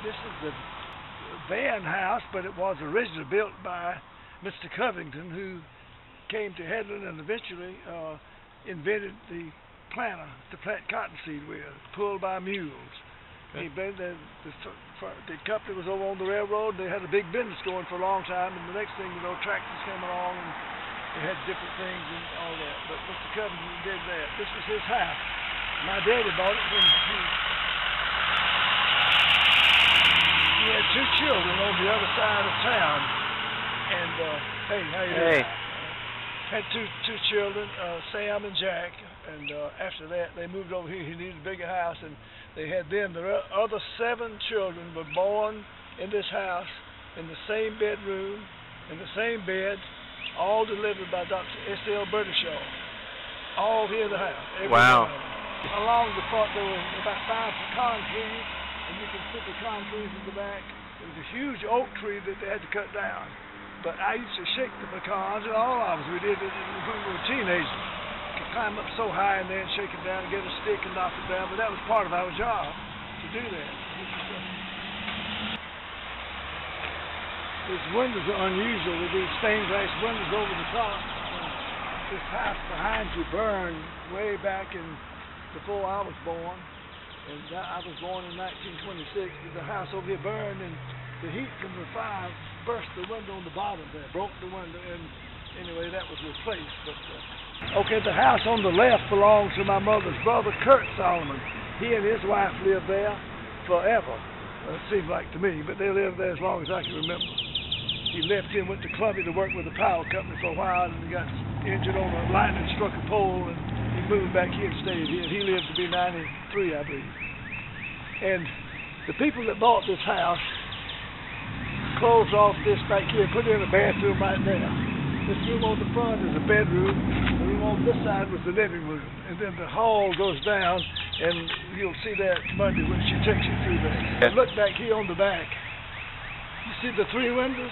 This is the Vann house, but it was originally built by Mr. Covington, who came to Headland and eventually invented the planter to plant cottonseed with, pulled by mules. Okay. The company was over on the railroad. They had a big business going for a long time, and the next thing you know, tractors came along and they had different things and all that. But Mr. Covington did that. This was his house. My daddy bought it when he had two children on the other side of town. And hey, how you doing? Had two children, Sam and Jack, and after that they moved over here. He needed a bigger house, and they had them. The other 7 children were born in this house, in the same bedroom, in the same bed, all delivered by Dr. S.L. Bertishaw. All here in the house. Wow. Along the front there were about 5 pecan trees, and you can see pecan trees in the back. There was a huge oak tree that they had to cut down. But I used to shake the pecans, and all of us, we did it when we were teenagers. You could climb up so high and then shake it down and get a stick and knock it down, but that was part of our job to do that. These windows are unusual with these stained glass windows over the top. This house behind you burned way back before I was born. And I was born in 1926. The house over here burned, and the heat from the fire burst the window on the bottom there, broke the window, and anyway, that was replaced. But okay, the house on the left belongs to my mother's brother, Kurt Solomon. He and his wife lived there forever, it seemed like to me, but they lived there as long as I can remember. He left here and went to Columbia to work with the power company for a while, and he got injured on a lightning struck a pole, and he moved back here and stayed here. He lived to be 93, I believe. And the people that bought this house closed off this back here, put in a bathroom right there. This room on the front is a bedroom. The room on this side was the living room. And then the hall goes down, and you'll see that Monday when she takes you through there. Look back here on the back. You see the 3 windows?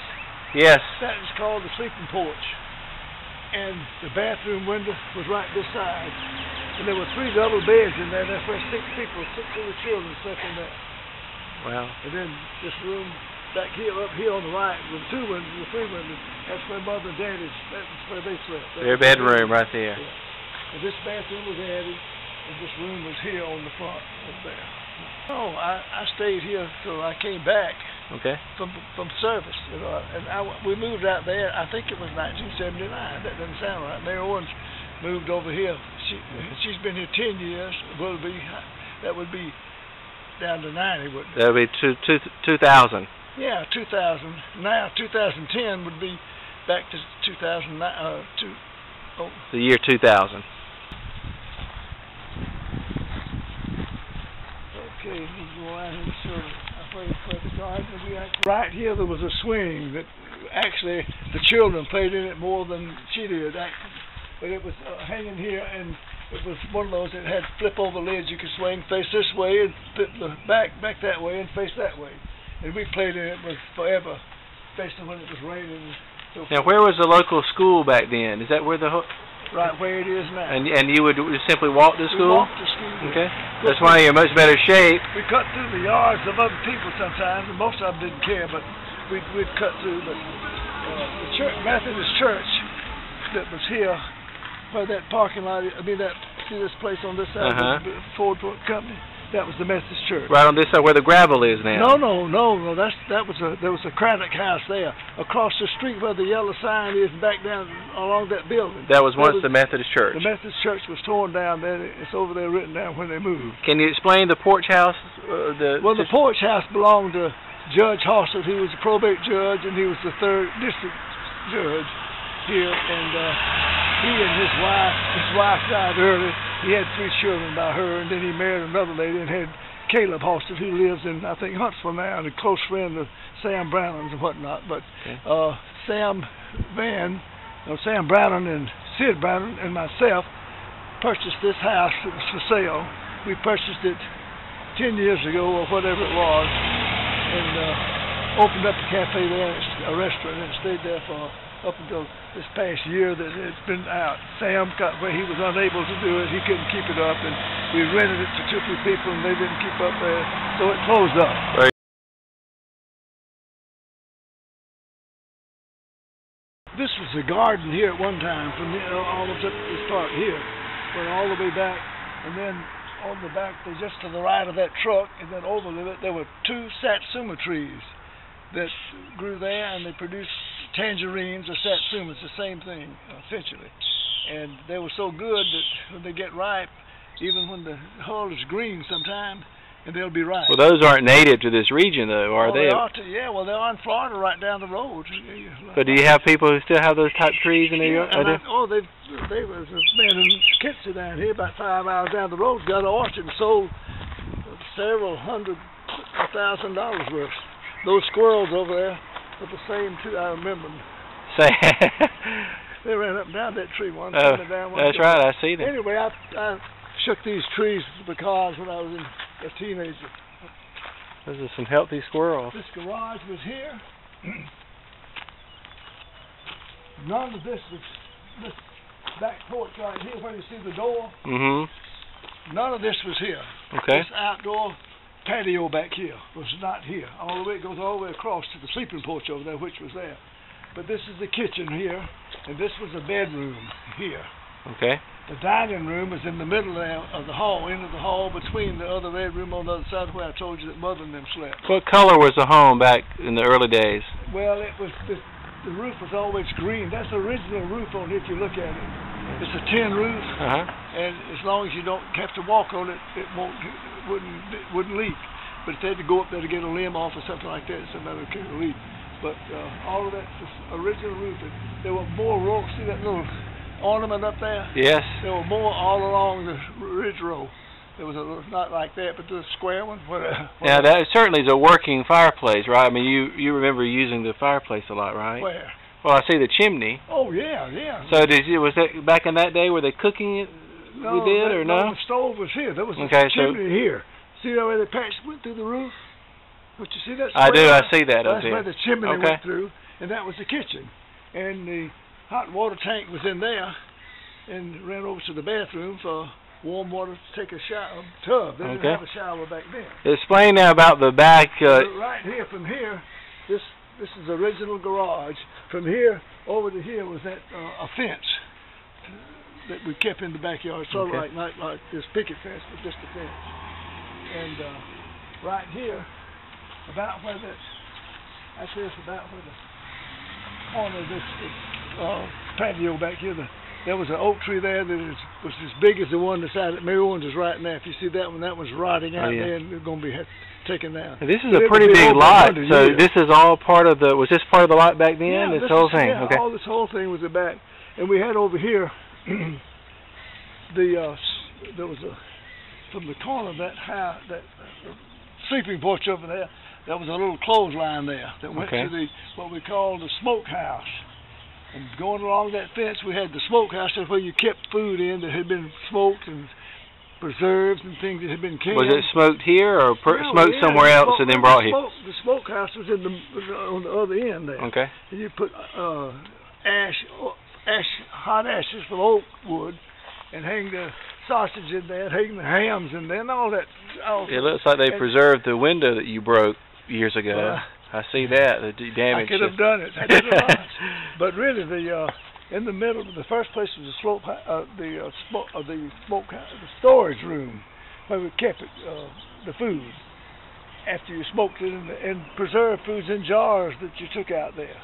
Yes. That is called the sleeping porch. And the bathroom window was right this side. And there were 3 double beds in there. That's where 6 people, 6 little children slept in there. Wow. And then this room back here, up here on the right, with 2 windows, with 3 windows, that's where Mother and Daddy's, that's where they slept. Their bedroom right there. Yeah. And this bathroom was added, and this room was here on the front, up there. Oh, I stayed here till I came back. Okay. From service, you know, and we moved out there. I think it was 1979. That doesn't sound right. Mary Owens moved over here. She's been here 10 years. That would be down to 90, wouldn't it? That would be 2000. Yeah, 2000. Now 2010 would be back to 2009. The year 2000. Okay, we go out here. Sure. Right here there was a swing that actually the children played in it more than she did, but it was hanging here, and it was one of those that had flip over lids. You could swing, face this way, and flip the back that way, and face that way. And we played in it forever, especially when it was raining. So now, where was the local school back then? Is that where the right where it is now? And you would simply walk to school? We walked to school. Okay. That's why you're in much better shape. We cut through the yards of other people sometimes, and most of them didn't care, but we'd cut through. But the Methodist church that was here, where that parking lot, see this place on this side, the Ford Company? That was the Methodist church. Right on this side where the gravel is now. No. There was a Craddock house there. Across the street where the yellow sign is, back down along that building. That was once the Methodist church. The Methodist church was torn down. Then it's over there written down when they moved. Can you explain the porch house? The porch house belonged to Judge Hossett. He was a probate judge, and he was the 3rd district judge here. And he and his wife died early. He had 3 children by her, and then he married another lady and had Caleb Hossett, who lives in, I think, Huntsville now, and a close friend of Sam Browning's and whatnot. But Sam Vann, Sam Browning and Sid Browning and myself purchased this house. It was for sale. We purchased it 10 years ago or whatever it was, and opened up a cafe there, a restaurant, and stayed there for up until this past year that it's been out. Sam got where he was unable to do it. He couldn't keep it up, and we rented it to 2 or 3 people, and they didn't keep up there, so it closed up. Right. a garden here at one time, from almost up this part here, went all the way back, and then on the back, just to the right of that truck, and then over there were 2 satsuma trees that grew there, and they produced tangerines or satsumas, the same thing, essentially. And they were so good that when they get ripe, even when the hull is green sometime, and they'll be ripe. Well, those aren't native to this region, though, are they? Yeah, well, they're in Florida right down the road. But do you have people who still have those type trees in their yard? They was a man in Kitsy down here, about 5 hours down the road, got an orchard and sold several $100,000 worth. Those squirrels over there were the same too. I remember them. They ran up and down that tree one time. That's right, I see them. Anyway, I shook these trees because when I was a teenager. Those are some healthy squirrels. This garage was here. None of this back porch right here where you see the door. Mm-hmm. None of this was here. Okay. This outdoor patio back here was not here. All the way, it goes all the way across to the sleeping porch over there, which was there. But this is the kitchen here, and this was a bedroom here. Okay. The dining room was in the middle of the hall, end of the hall, between the other bedroom on the other side where I told you that Mother and them slept. What color was the home back in the early days? Well, it was the roof was always green. That's the original roof on it if you look at it. It's a tin roof, and as long as you don't have to walk on it, it wouldn't leak. But if they had to go up there to get a limb off or something like that, it's another kind of leak. But all of that's the original roof. There were more rows. See that little ornament up there? Yes. There were more all along the ridge row. There was not like that, but the square one. Yeah, that certainly is a working fireplace, right? I mean, you remember using the fireplace a lot, right? Where? Well, I see the chimney. Oh yeah, yeah. So was that back in that day? Were they cooking it? No, the stove was here. There was a chimney here. See where the patch went through the roof? Don't you see that? I do. I see that up there. That's where the chimney went through, and that was the kitchen. And the hot water tank was in there, and ran over to the bathroom for warm water to take a shower, tub. They didn't have a shower back then. Explain now about the back. Right here, from here, this is the original garage. From here over to here was that a fence that we kept in the backyard, sort of like this picket fence, but just a fence. And right here, about where about where the corner of this patio back here, there was an oak tree there that was as big as the one beside it. Mary Owens is right now. If you see that one, that one's rotting out there, and it's going to be taken down. This is a pretty big lot. So this is all part of the. Was this part of the lot back then? Yeah, this whole thing. Yeah, all this whole thing was the back, and we had over here there was from the corner of that house, that sleeping porch over there. There was a little clothesline there that went to what we call the smokehouse. And going along that fence, we had the smokehouse. That's where you kept food in that had been smoked and preserved and things that had been canned. Was it smoked here or smoked somewhere else and then brought here? The smokehouse was on the other end there. Okay. And you put hot ashes from oak wood, and hang the sausage in there, hang the hams in there, and all that. It looks like they preserved the window that you broke years ago. I see that, the damage. I could have done it. I did a lot. But really, in the middle, the first place was the storage room where we kept it, the food after you smoked it, and preserved foods in jars that you took out there.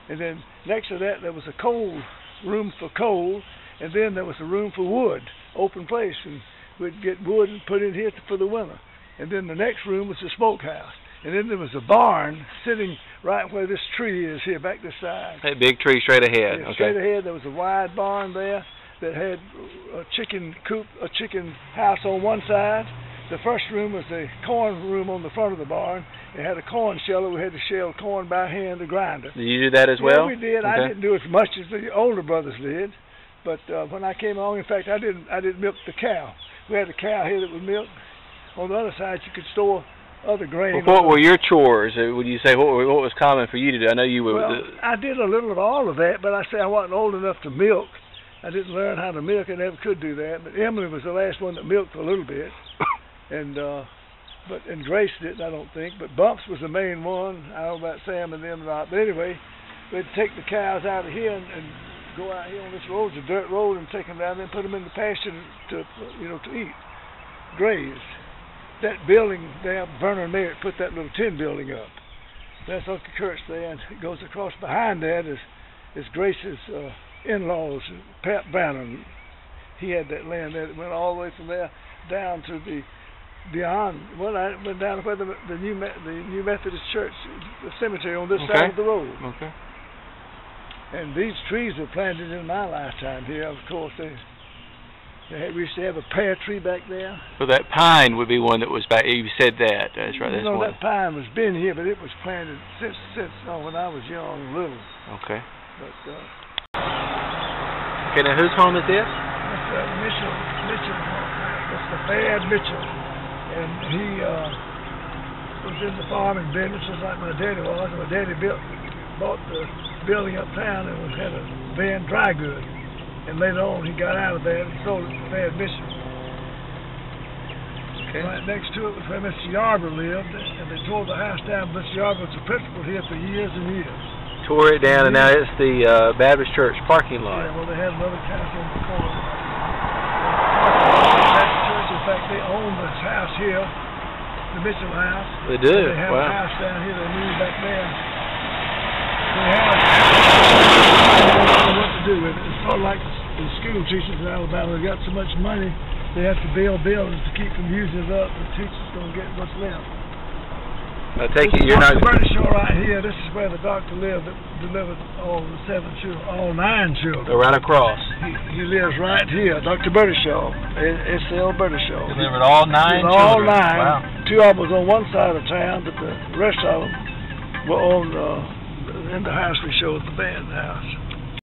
And then next to that, there was a coal room for coal, and then there was a room for wood, open place, and we'd get wood and put in here for the winter. And then the next room was the smokehouse. And then there was a barn sitting right where this tree is here, back this side. That big tree straight ahead. Yeah, straight ahead. There was a wide barn there that had a chicken coop, a chicken house on one side. The first room was the corn room on the front of the barn. It had a corn sheller. We had to shell corn by hand, the grinder. Did you do that as well? Yeah, we did. I didn't do as much as the older brothers did. But when I came along, in fact, I didn't milk the cow. We had a cow here that was milked. On the other side, you could store other grain. Well, what were your chores? Would you say what was common for you to do? I know you were. Well, I did a little of all of that, but I say I wasn't old enough to milk. I didn't learn how to milk. I never could do that. But Emily was the last one that milked a little bit, and Grace didn't, I don't think. But Bumps was the main one. I don't know about Sam and them or not. But anyway, we'd take the cows out of here and go out here on this road, it's a dirt road, and take them down there and put them in the pasture to eat, graze. That building there, Vernon Merritt put that little tin building up. That's Uncle Kurt's there, and it goes across behind that is Grace's in-laws, Pat Vann. He had that land there that went all the way from there down to beyond. Well, I went down where the new Methodist Church, the cemetery on this side of the road. Okay. And these trees were planted in my lifetime here. Of course, we used to have a pear tree back there. So that pine would be one that was back. You said that. That's right. That's no, one. That pine was been here, but it was planted since when I was young and little. Okay. But okay, now whose home is this? Mr. Mitchell. Mr. Vann Mitchell, and he was in the farming business just like my daddy was. My daddy bought the building uptown and had a Vann dry goods. And later on, he got out of that and sold it to Vann Mitchell. Okay. Right next to it was where Mr. Yarborough lived, and they tore the house down. Mr. Yarborough was a principal here for years and years. Tore it down, and now it's the Baptist Church parking lot. Yeah, well, they had another house on the corner. The Baptist Church, in fact, they own this house here, the Mitchell house. They do? They have wow. a house down here. They moved back there. They have what to do with it. It's sort of like the school teachers in Alabama. They've got so much money, they have to build buildings to keep from using it up. The teachers don't get what's left. I take it you're not. Dr. Show right here. This is where the doctor lived that delivered all the 7 children, all 9 children. Right across. He lives right here, Dr. Bertishaw, S.L. Bertishaw. Delivered all 9 children. All 9. Wow. 2 of them was on one side of town, but the rest of them were on in the house we showed, the band house.